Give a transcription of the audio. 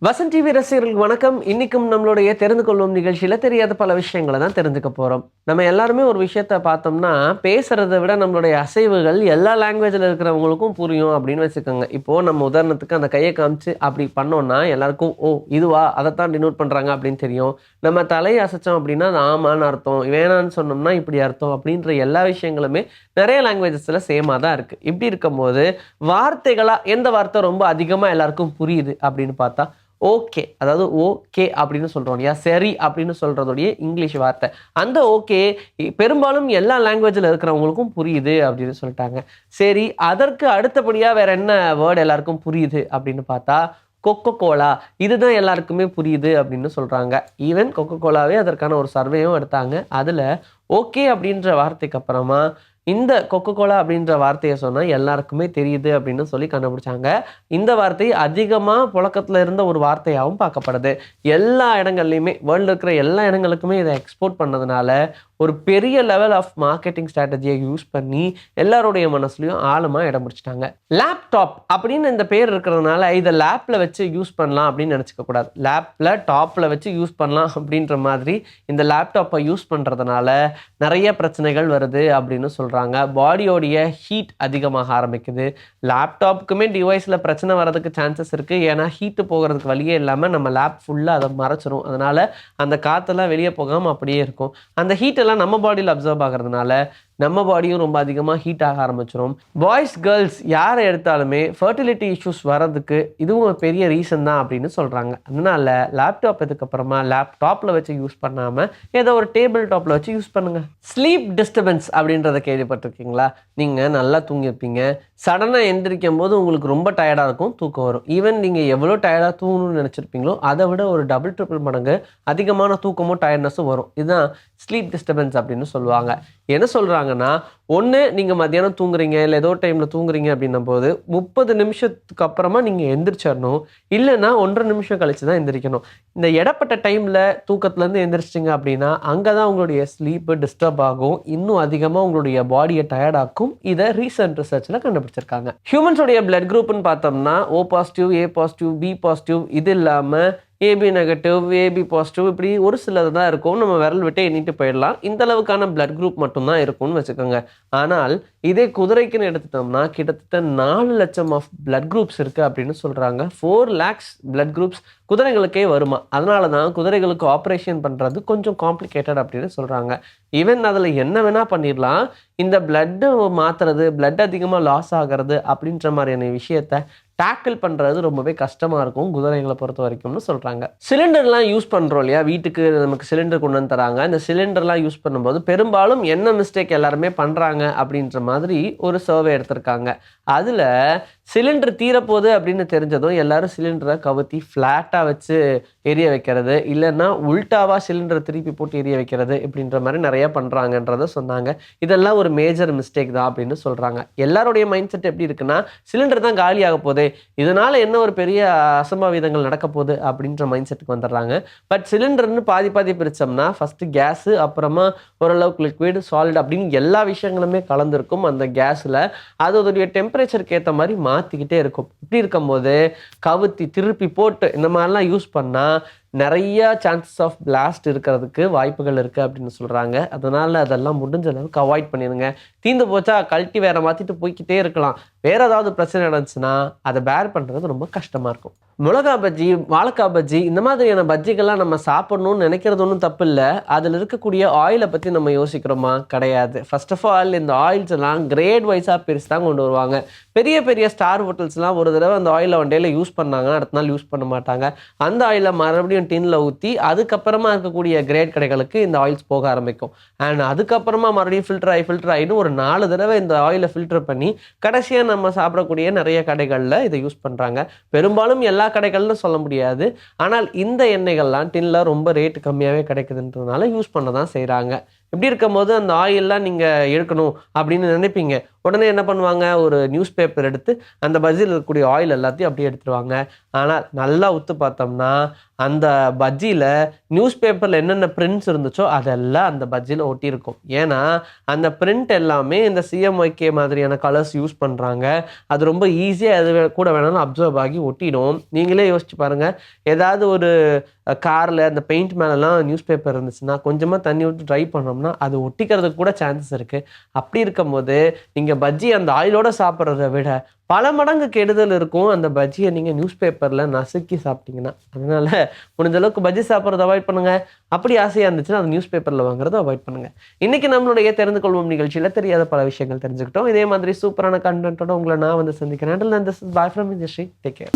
Vasan TV ரசிகர்களுக்கு வணக்கம். இன்னைக்கும் நம்மளுடைய தெரிந்து கொள்வோம் நிகழ்ச்சியில தெரியாத பல விஷயங்களை தான் தெரிஞ்சுக்க போறோம். நம்ம எல்லாருமே ஒரு விஷயத்த பார்த்தோம்னா, பேசுறதை விட நம்மளுடைய அசைவுகள் எல்லா லாங்குவேஜ்ல இருக்கிறவங்களுக்கும் புரியும் அப்படின்னு வச்சுக்கோங்க. இப்போ நம்ம உதாரணத்துக்கு அந்த கையை காமிச்சு அப்படி பண்ணோம்னா எல்லாருக்கும் ஓ இதுவா அதைத்தான் டினோட் பண்றாங்க அப்படின்னு தெரியும். நம்ம தலையை அசைச்சோம் அப்படின்னா அது ஆமான்னு அர்த்தம், வேணான்னு சொன்னோம்னா இப்படி அர்த்தம் அப்படின்ற எல்லா விஷயங்களுமே நிறைய லாங்குவேஜஸ்ல சேமா தான் இருக்கு. இப்படி இருக்கும்போது வார்த்தைகளா எந்த வார்த்தை ரொம்ப அதிகமா எல்லாருக்கும் புரியுது அப்படின்னு பார்த்தா ஓகே, அதாவது ஓகே அப்படின்னு சொல்றோம் இல்லையா, சரி அப்படின்னு சொல்றதுடைய இங்கிலீஷ் வார்த்தை. அந்த ஓகே பெரும்பாலும் எல்லா லாங்குவேஜ்ல இருக்கிறவங்களுக்கும் புரியுது அப்படின்னு சொல்லிட்டாங்க. சரி, அதற்கு அடுத்தபடியா வேற என்ன வேர்டு எல்லாருக்கும் புரியுது அப்படின்னு பார்த்தா கொக்கோ கோலா. இதுதான் எல்லாருக்குமே புரியுது அப்படின்னு சொல்றாங்க. ஈவன் கொக்கோ கோலாவே அதற்கான ஒரு சர்வேயும் எடுத்தாங்க. அதுல ஓகே அப்படின்ற வார்த்தைக்கு அப்புறமா இந்த கொக்கோ கோலா அப்படின்ற வார்த்தையை சொன்னா எல்லாருக்குமே தெரியுது அப்படின்னு சொல்லி கண்டுபிடிச்சாங்க. இந்த வார்த்தை அதிகமா புழக்கத்துல இருந்த ஒரு வார்த்தையாகவும் பார்க்கப்படுது. எல்லா இடங்கள்லையுமே வேர்ல்ட்ல இருக்கிற எல்லா இடங்களுக்குமே இதை எக்ஸ்போர்ட் பண்ணதுனால ஒரு பெரிய லெவல் ஆஃப் மார்க்கெட்டிங் ஸ்ட்ராட்டஜியை யூஸ் பண்ணி எல்லாருடைய மனசுலையும் ஆழமா இடம் பிடிச்சிட்டாங்க. லேப்டாப் அப்படின்னு இந்த பேர் இருக்கிறதுனால இதை லேப்ல வச்சு யூஸ் பண்ணலாம் அப்படின்னு நினைச்சுக்க கூடாது. லேப்ல டாப்ல வச்சு யூஸ் பண்ணலாம் அப்படின்ற மாதிரி இந்த லேப்டாப்பை யூஸ் பண்றதுனால நிறைய பிரச்சனைகள் வருது அப்படின்னு சொல்றாங்க. பாடியோடைய ஹீட் அதிகமாக ஆரம்பிக்குது. லேப்டாப்புக்குமே டிவைஸில் பிரச்சனை வர்றதுக்கு சான்சஸ் இருக்குது. ஏன்னா ஹீட்டு போகிறதுக்கு வழியே இல்லாமல் நம்ம லேப் ஃபுல்லாக அதை மறைச்சிரும். அதனால் அந்த காற்றெல்லாம் வெளியே போகாமல் அப்படியே இருக்கும். அந்த ஹீட்டெல்லாம் நம்ம பாடியில் அப்சர்வ் ஆகிறதுனால நம்ம பாடியும் ரொம்ப அதிகமாக ஹீட் ஆக ஆரம்பிச்சிடும். பாய்ஸ் கேர்ள்ஸ் யாரை எடுத்தாலுமே ஃபர்டிலிட்டி இஷ்யூஸ் வர்றதுக்கு இதுவும் ஒரு பெரிய ரீசன் தான் அப்படின்னு சொல்கிறாங்க. அதனால லேப்டாப் இதுக்கப்புறமா லேப்டாப்பில் வச்சு யூஸ் பண்ணாமல் ஏதோ ஒரு டேபிள் டாப்பில் வச்சு யூஸ் பண்ணுங்கள். ஸ்லீப் டிஸ்டர்பன்ஸ் அப்படின்றத கேள்விப்பட்டிருக்கீங்களா? நீங்கள் நல்லா தூங்கியிருப்பீங்க, சடனாக எந்திரிக்கும் போது உங்களுக்கு ரொம்ப டயர்டாக இருக்கும், தூக்கம் வரும். ஈவன் நீங்கள் எவ்வளோ டயர்டாக தூங்கணும்னு நினச்சிருப்பீங்களோ அதை விட ஒரு டபுள் ட்ரிபிள் மடங்கு அதிகமான தூக்கமும் டயர்ட்னஸும் வரும். இதுதான் ஸ்லீப் டிஸ்டர்பன்ஸ் அப்படின்னு சொல்லுவாங்க. என்ன சொல்கிறாங்கன்னா, ஒன்று நீங்கள் மத்தியானம் தூங்குறீங்க இல்லை ஏதோ டைமில் தூங்குறீங்க அப்படின்னும் போது 30 நிமிஷத்துக்கு அப்புறமா நீங்கள் எந்திரிச்சிடணும். இல்லைன்னா 1.5 நிமிஷம் கழிச்சு தான் எந்திரிக்கணும். இந்த இடப்பட்ட டைமில் தூக்கத்துலேருந்து எந்திரிச்சிட்டிங்க அப்படின்னா அங்கே தான் உங்களுடைய ஸ்லீப்பு டிஸ்டர்ப் ஆகும், இன்னும் அதிகமாக உங்களுடைய பாடியை டயர்டாக்கும். இதை ரீசன்ட் ரிசர்ச்சில் கண்டுபிடிச்சிருக்காங்க. ஹியூமன்ஸோடைய பிளட் குரூப்னு பார்த்தோம்னா O positive, A positive, B positive, இது இல்லாமல் ஏபி நெகட்டிவ், ஏபி பாசிட்டிவ், இப்படி ஒரு சிலது தான் இருக்கும். நம்ம விரல் விட்டு எண்ணிட்டு போயிடலாம். இந்த அளவுக்கான பிளட் குரூப் மட்டும்தான் இருக்கும்னு வச்சுக்கோங்க. ஆனால் இதே குதிரைக்குன்னு எடுத்துட்டோம்னா கிட்டத்தட்ட 4 லட்சம் ஆஃப் பிளட் குரூப்ஸ் இருக்குது அப்படின்னு சொல்கிறாங்க. 4 lakhs பிளட் குரூப்ஸ் குதிரைகளுக்கே வருமா. அதனால தான் குதிரைகளுக்கு ஆப்ரேஷன் பண்ணுறது கொஞ்சம் காம்ப்ளிகேட்டட் அப்படின்னு சொல்கிறாங்க. ஈவன் அதில் என்ன வேணால் பண்ணிடலாம். இந்த பிளட்டு மாற்றுறது, பிளட் அதிகமாக லாஸ் ஆகிறது அப்படின்ற மாதிரியான விஷயத்த டேக்கிள் பண்ணுறது ரொம்பவே கஷ்டமாக இருக்கும் குதிரைகளை பொறுத்த வரைக்கும்னு சொல்கிறாங்க. சிலிண்டர்லாம் யூஸ் பண்ணுறோம் இல்லையா, வீட்டுக்கு நமக்கு சிலிண்டர் கொண்டு வந்து தராங்க. இந்த சிலிண்டர்லாம் யூஸ் பண்ணும்போது பெரும்பாலும் என்ன மிஸ்டேக் எல்லாருமே பண்ணுறாங்க அப்படின்ற மாதிரி ஒரு சர்வே எடுத்திருக்காங்க. அதில் சிலிண்டர் தீரப்போகுது அப்படின்னு தெரிஞ்சதும் எல்லாரும் சிலிண்டரை கவுத்தி ஃப்ளாட்டாக வச்சு எரிய வைக்கிறது, இல்லைன்னா உல்டாவாக சிலிண்டரை திருப்பி போட்டு எரிய வைக்கிறது, இப்படின்ற மாதிரி நிறைய பண்ணுறாங்கன்றத சொன்னாங்க. இதெல்லாம் ஒரு மேஜர் மிஸ்டேக் தான் அப்படின்னு சொல்கிறாங்க. எல்லாருடைய மைண்ட் செட் எப்படி இருக்குன்னா, சிலிண்டர் தான் காலியாக போகுது, இதனால என்ன ஒரு பெரிய அசம்பாவிதங்கள் நடக்க போகுது அப்படின்ற மைண்ட் செட்டுக்கு வந்துடுறாங்க. பட் சிலிண்டர்னு பாதி பாதி பிரித்தோம்னா ஃபஸ்ட்டு கேஸு, அப்புறமா ஓரளவுக்கு லிக்விட், சாலிட் அப்படின்னு எல்லா விஷயங்களுமே கலந்துருக்கும் அந்த கேஸில். அதோடைய டெம்பரேச்சருக்கு ஏற்ற மாதிரி மாற்றிக்கிட்டே இருக்கும். இப்படி இருக்கும்போது கவுத்தி திருப்பி போட்டு இந்த மாதிரிலாம் யூஸ் பண்ணால் நிறைய சான்சஸ் ஆஃப் பிளாஸ்ட் இருக்கிறதுக்கு வாய்ப்புகள் இருக்குது அப்படின்னு சொல்கிறாங்க. அதனால் அதெல்லாம் முடிஞ்ச அளவுக்கு அவாய்ட் பண்ணிடுங்க. தீந்து போச்சா கழட்டி வேற மாற்றிட்டு போய்கிட்டே இருக்கலாம். வேறு ஏதாவது பிரச்சனை நடந்துச்சுன்னா அதை பேர் பண்ணுறது ரொம்ப கஷ்டமாக இருக்கும். மிளகா பஜ்ஜி, வாழைக்காய் பஜ்ஜி, இந்த மாதிரியான பஜ்ஜிகள்லாம் நம்ம சாப்பிட்ணுன்னு நினைக்கிறது ஒன்றும் தப்பு இல்லை. அதில் இருக்கக்கூடிய ஆயிலை பற்றி நம்ம யோசிக்கிறோமா? கிடையாது. ஃபர்ஸ்ட் ஆஃப் ஆல் இந்த ஆயில்ஸ் எல்லாம் கிரேட் வைஸாக பிரித்து தான் கொண்டு வருவாங்க. பெரிய பெரிய ஸ்டார் ஹோட்டல்ஸ்லாம் ஒரு தடவை அந்த ஆயிலை ஒன் டேல யூஸ் பண்ணாங்க, அடுத்த நாள் யூஸ் பண்ண மாட்டாங்க. அந்த ஆயிலை மறுபடியும் டின்ல ஊற்றி அதுக்கப்புறமா இருக்கக்கூடிய கிரேட் கடைகளுக்கு இந்த ஆயில்ஸ் போக ஆரம்பிக்கும். அண்ட் அதுக்கப்புறமா மறுபடியும் ஃபில்டர் ஆகின்னு ஒரு 4 தடவை இந்த ஆயிலை ஃபில்டர் பண்ணி கடைசியாக நம்ம சாப்பிடக்கூடிய நிறைய கடைகளில் இதை யூஸ் பண்ணுறாங்க. பெரும்பாலும் எல்லா கடைகள்னு சொல்ல முடியாது. ஆனால் இந்த எண்ணெய்கள்லாம் டின்ல ரொம்ப ரேட்டு கம்மியாகவே கிடைக்குதுன்றதுனால யூஸ் பண்ண தான் செய்கிறாங்க. இப்படி இருக்கும்போது அந்த ஆயில்லாம் நீங்கள் எடுக்கணும் அப்படின்னு நினைப்பீங்க. உடனே என்ன பண்ணுவாங்க, ஒரு நியூஸ் பேப்பர் எடுத்து அந்த பஜ்ஜியில் இருக்கக்கூடிய ஆயில் எல்லாத்தையும் அப்படியே எடுத்துருவாங்க. ஆனால் நல்லா உத்து பார்த்தோம்னா, அந்த பஜ்ஜியில் நியூஸ் பேப்பரில் என்னென்ன பிரிண்ட்ஸ் இருந்துச்சோ அதெல்லாம் அந்த பஜ்ஜியில் ஒட்டியிருக்கும். ஏன்னா அந்த பிரிண்ட் எல்லாமே இந்த சிஎம்ஒய்கே மாதிரியான கலர்ஸ் யூஸ் பண்ணுறாங்க. அது ரொம்ப ஈஸியாக எது கூட வேணாலும் அப்சர்வ் ஆகி ஒட்டிடும். நீங்களே யோசிச்சு பாருங்கள், ஏதாவது ஒரு காரில் அந்த பெயிண்ட் மேலெலாம் நியூஸ் பேப்பர் இருந்துச்சுன்னா கொஞ்சமாக தண்ணி விட்டு ட்ரை பண்ணோம்னா அது ஒட்டிக்கிறதுக்கு கூட சான்சஸ் இருக்குது. அப்படி இருக்கும்போது நீங்கள் பஜ்ஜி அந்த ஆயிலோடு சாப்பிட்றத விட பல மடங்கு கெடுதல் இருக்கும் அந்த பஜ்ஜியை நீங்கள் நியூஸ் பேப்பரில் நசுக்கி சாப்பிட்டீங்கன்னா. அதனால் முடிஞ்ச அளவுக்கு பஜ்ஜி சாப்பிட்றத அவாய்ட் பண்ணுங்கள். அப்படி ஆசையாக இருந்துச்சுன்னா அது நியூஸ் பேப்பரில் வாங்குறத அவாய்ட் பண்ணுங்கள். இன்றைக்கி நம்மளுடைய தெரிந்து கொள்வோம் நிகழ்ச்சியில் தெரியாத பல விஷயங்கள் தெரிஞ்சுக்கிட்டோம். இதே மாதிரி சூப்பரான கண்டென்ட்டோட உங்களை நான் வந்து சந்திக்கிறேன். Until then, this is bye from Industry. Take care.